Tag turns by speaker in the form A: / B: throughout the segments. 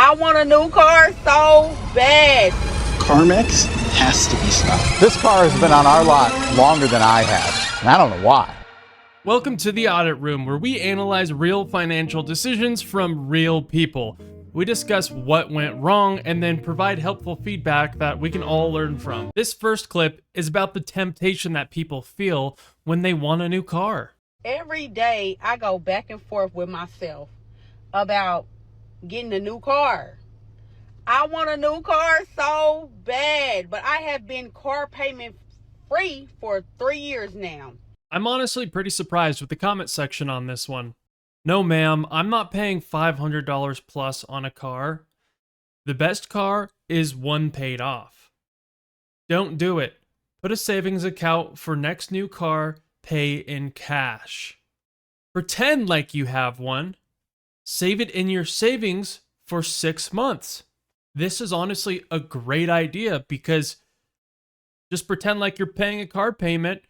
A: I want a new car so bad.
B: CarMax has to be stopped.
C: This car has been on our lot longer than I have, and I don't know why.
D: Welcome to the Audit Room, where we analyze real financial decisions from real people. We discuss what went wrong and then provide helpful feedback that we can all learn from. This first clip is about the temptation that people feel when they want a new car.
A: Every day I go back and forth with myself about getting a new car. I want a new car so bad, but I have been car payment free for 3 years now.
D: I'm honestly pretty surprised with the comment section on this one. No ma'am, I'm not paying $500 plus on a car. The best car is one paid off. Don't do it. Put a savings account for next new car, pay in cash. Pretend like you have one. Save it in your savings for 6 months. This is honestly a great idea because just pretend like you're paying a car payment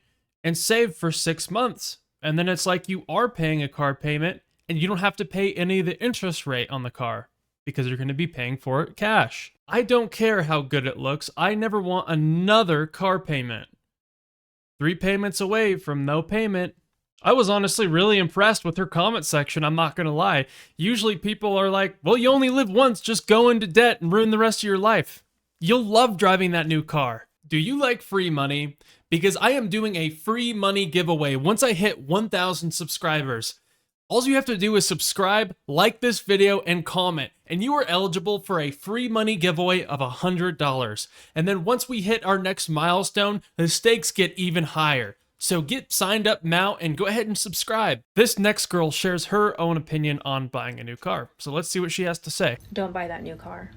D: and save for 6 months. And then it's like you are paying a car payment and you don't have to pay any of the interest rate on the car because you're going to be paying for it cash. I don't care how good it looks. I never want another car payment. 3 payments away from no payment. I was honestly really impressed with her comment section, I'm not gonna lie. Usually people are like, well, you only live once, just go into debt and ruin the rest of your life. You'll love driving that new car. Do you like free money? Because I am doing a free money giveaway once I hit 1,000 subscribers. All you have to do is subscribe, like this video, and comment, and you are eligible for a free money giveaway of $100. And then once we hit our next milestone, the stakes get even higher. So get signed up now and go ahead and subscribe. This next girl shares her own opinion on buying a new car. So let's see what she has to say.
E: Don't buy that new car.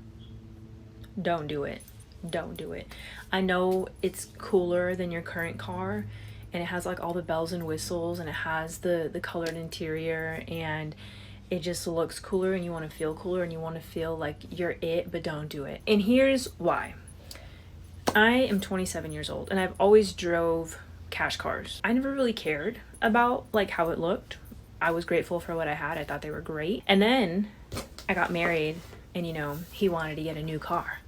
E: Don't do it. Don't do it. I know it's cooler than your current car and it has like all the bells and whistles and it has the colored interior and it just looks cooler and you want to feel cooler and you want to feel like you're it, but don't do it. And here's why. I am 27 years old and I've always drove cash cars. I never really cared about like how it looked. I was grateful for what I had. I thought they were great. And then I got married and he wanted to get a new car.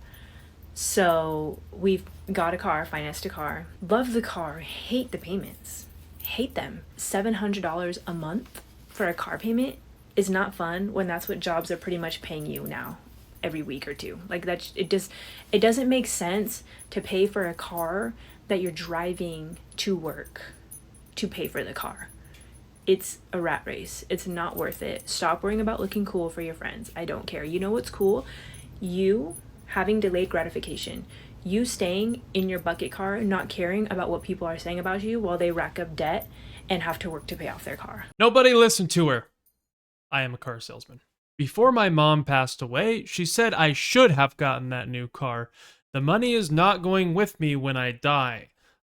E: So we've got a car, financed a car, love the car, hate the payments, hate them. $700 a month for a car payment is not fun when that's what jobs are pretty much paying you now every week or two. Like it doesn't make sense to pay for a car that you're driving to work to pay for the car. It's a rat race. It's not worth it. Stop worrying about looking cool for your friends. I don't care. You know what's cool? You having delayed gratification. You staying in your bucket car, not caring about what people are saying about you while they rack up debt and have to work to pay off their car.
D: Nobody listened to her. I am a car salesman. Before my mom passed away, she said I should have gotten that new car. The money is not going with me when I die.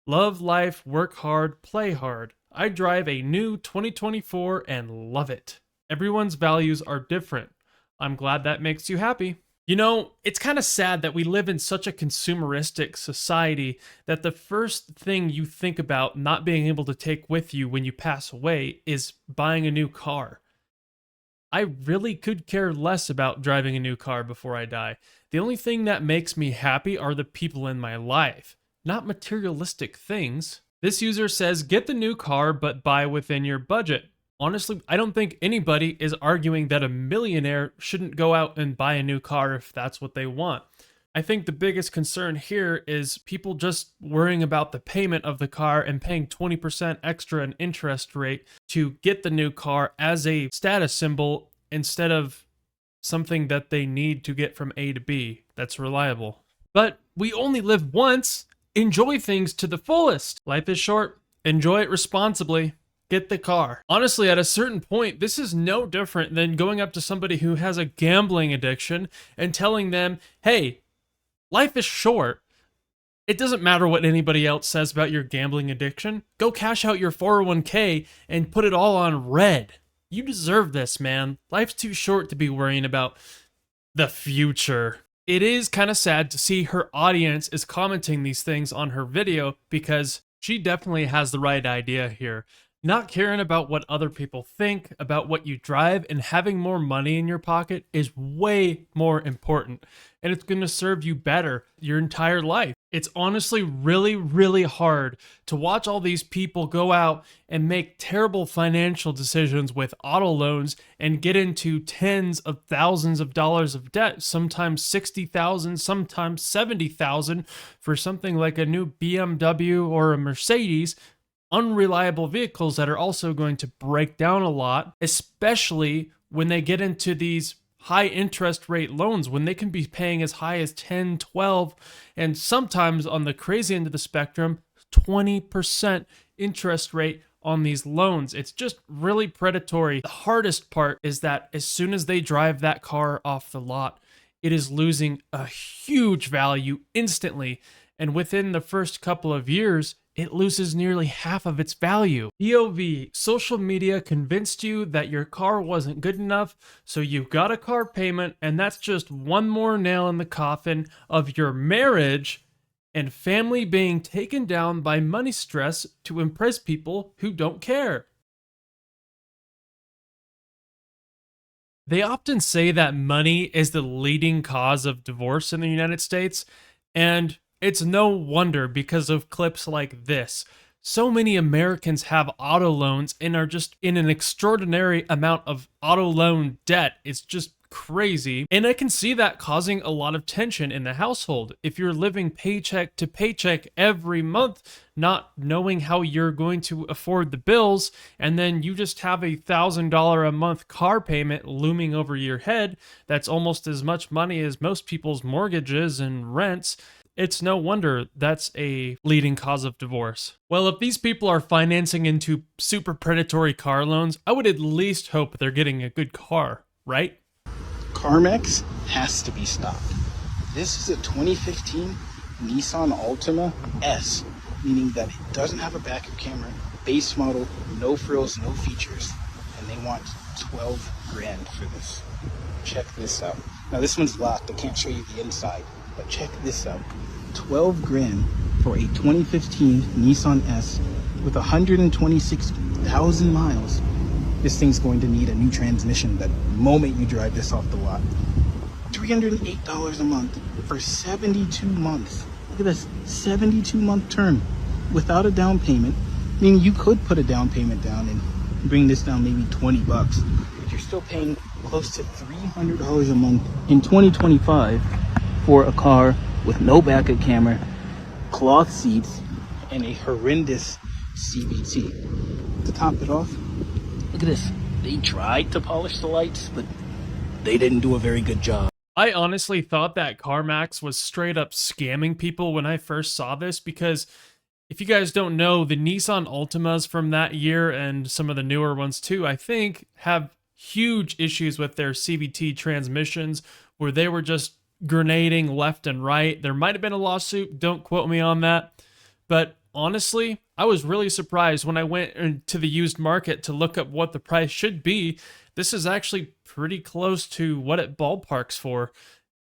D: Love life, work hard, play hard. I drive a new 2024 and love it. Everyone's values are different. I'm glad that makes you happy. You know, it's kind of sad that we live in such a consumeristic society that the first thing you think about not being able to take with you when you pass away is buying a new car. I really could care less about driving a new car before I die. The only thing that makes me happy are the people in my life, not materialistic things. This user says, get the new car, but buy within your budget. Honestly, I don't think anybody is arguing that a millionaire shouldn't go out and buy a new car if that's what they want. I think the biggest concern here is people just worrying about the payment of the car and paying 20% extra in interest rate to get the new car as a status symbol instead of something that they need to get from A to B that's reliable. But we only live once. Enjoy things to the fullest. Life is short. Enjoy it responsibly. Get the car. Honestly, at a certain point, this is no different than going up to somebody who has a gambling addiction and telling them, hey, life is short. It doesn't matter what anybody else says about your gambling addiction. Go cash out your 401k and put it all on red. You deserve this, man. Life's too short to be worrying about the future. It is kind of sad to see her audience is commenting these things on her video because she definitely has the right idea here. Not caring about what other people think about what you drive and having more money in your pocket is way more important, and it's going to serve you better your entire life. It's honestly really, really hard to watch all these people go out and make terrible financial decisions with auto loans and get into tens of thousands of dollars of debt, sometimes 60,000, sometimes 70,000 for something like a new BMW or a Mercedes. Unreliable vehicles that are also going to break down a lot, especially when they get into these high interest rate loans, when they can be paying as high as 10, 12, and sometimes on the crazy end of the spectrum, 20% interest rate on these loans. It's just really predatory. The hardest part is that as soon as they drive that car off the lot, it is losing a huge value instantly. And within the first couple of years, it loses nearly half of its value. POV, social media convinced you that your car wasn't good enough, so you got a car payment, and that's just one more nail in the coffin of your marriage and family being taken down by money stress to impress people who don't care. They often say that money is the leading cause of divorce in the United States, and it's no wonder because of clips like this. So many Americans have auto loans and are just in an extraordinary amount of auto loan debt. It's just crazy. And I can see that causing a lot of tension in the household. If you're living paycheck to paycheck every month, not knowing how you're going to afford the bills, and then you just have $1,000 a month car payment looming over your head, that's almost as much money as most people's mortgages and rents. It's no wonder that's a leading cause of divorce. Well, if these people are financing into super predatory car loans, I would at least hope they're getting a good car, right?
B: CarMax has to be stopped. This is a 2015 Nissan Altima S, meaning that it doesn't have a backup camera, base model, no frills, no features, and they want 12 grand for this. Check this out. Now this one's locked, I can't show you the inside, but check this out. 12 grand for a 2015 Nissan S with 126,000 miles. This thing's going to need a new transmission the moment you drive this off the lot. $308 a month for 72 months. Look at this, 72-month term without a down payment. Meaning you could put a down payment down and bring this down maybe 20 bucks, but you're still paying close to $300 a month in 2025 for a car with no backup camera, cloth seats, and a horrendous CVT. To top it off, look at this. They tried to polish the lights, but they didn't do a very good job.
D: I honestly thought that CarMax was straight up scamming people when I first saw this, because if you guys don't know, the Nissan Altimas from that year and some of the newer ones too, I think, have huge issues with their CVT transmissions where they were just grenading left and right. There might have been a lawsuit, don't quote me on that, but honestly, I was really surprised when I went into the used market to look up what the price should be. This is actually pretty close to what it ballparks for.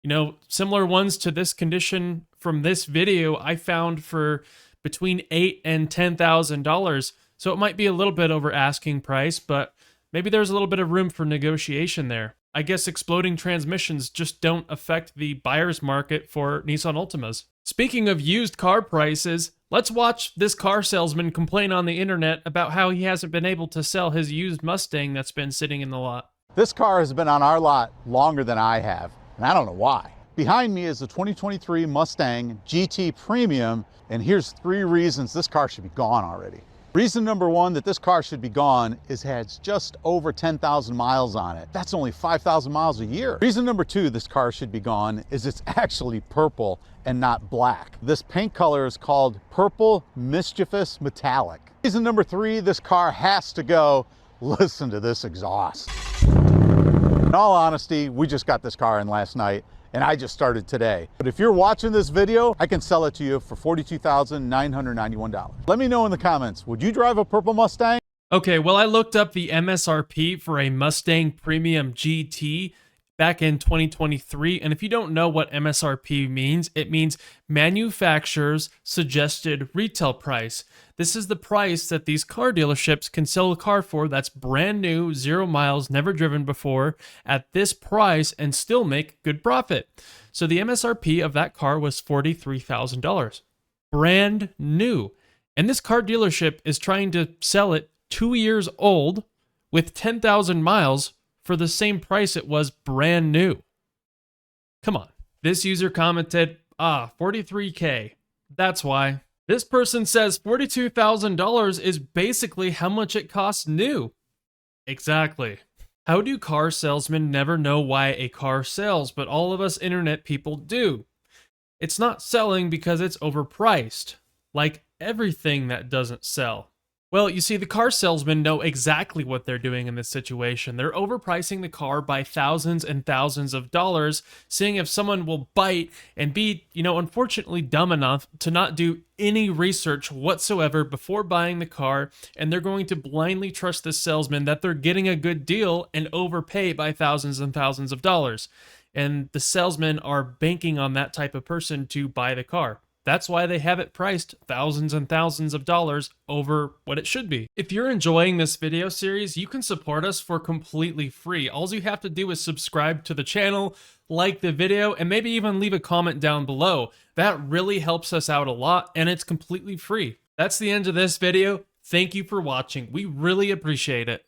D: You know, similar ones to this condition from this video I found for between $8,000 and $10,000. So it might be a little bit over asking price, but maybe there's a little bit of room for negotiation there. I guess exploding transmissions just don't affect the buyer's market for Nissan Altimas. Speaking of used car prices, let's watch this car salesman complain on the internet about how he hasn't been able to sell his used Mustang that's been sitting in the lot.
C: This car has been on our lot longer than I have, and I don't know why. Behind me is the 2023 Mustang GT Premium, and here's 3 reasons this car should be gone already. Reason number 1 that this car should be gone is it has just over 10,000 miles on it. That's only 5,000 miles a year. Reason number 2 this car should be gone is it's actually purple and not black. This paint color is called Purple Mischievous Metallic. Reason number 3 this car has to go. Listen to this exhaust. In all honesty, we just got this car in last night, and I just started today. But if you're watching this video, I can sell it to you for $42,991. Let me know in the comments, would you drive a purple Mustang?
D: Okay, well, I looked up the MSRP for a Mustang Premium GT. back in 2023. And if you don't know what MSRP means, it means manufacturer's suggested retail price. This is the price that these car dealerships can sell a car for that's brand new, 0 miles, never driven before, at this price and still make good profit. So the MSRP of that car was $43,000. Brand new. And this car dealership is trying to sell it 2 years old with 10,000 miles for the same price it was brand new. Come on. This user commented, 43K. That's why. This person says $42,000 is basically how much it costs new. Exactly. How do car salesmen never know why a car sells, but all of us internet people do? It's not selling because it's overpriced, like everything that doesn't sell. Well, you see, the car salesmen know exactly what they're doing in this situation. They're overpricing the car by thousands and thousands of dollars, seeing if someone will bite and be, unfortunately dumb enough to not do any research whatsoever before buying the car, and they're going to blindly trust the salesman that they're getting a good deal and overpay by thousands and thousands of dollars. And the salesmen are banking on that type of person to buy the car. That's why they have it priced thousands and thousands of dollars over what it should be. If you're enjoying this video series, you can support us for completely free. All you have to do is subscribe to the channel, like the video, and maybe even leave a comment down below. That really helps us out a lot, and it's completely free. That's the end of this video. Thank you for watching. We really appreciate it.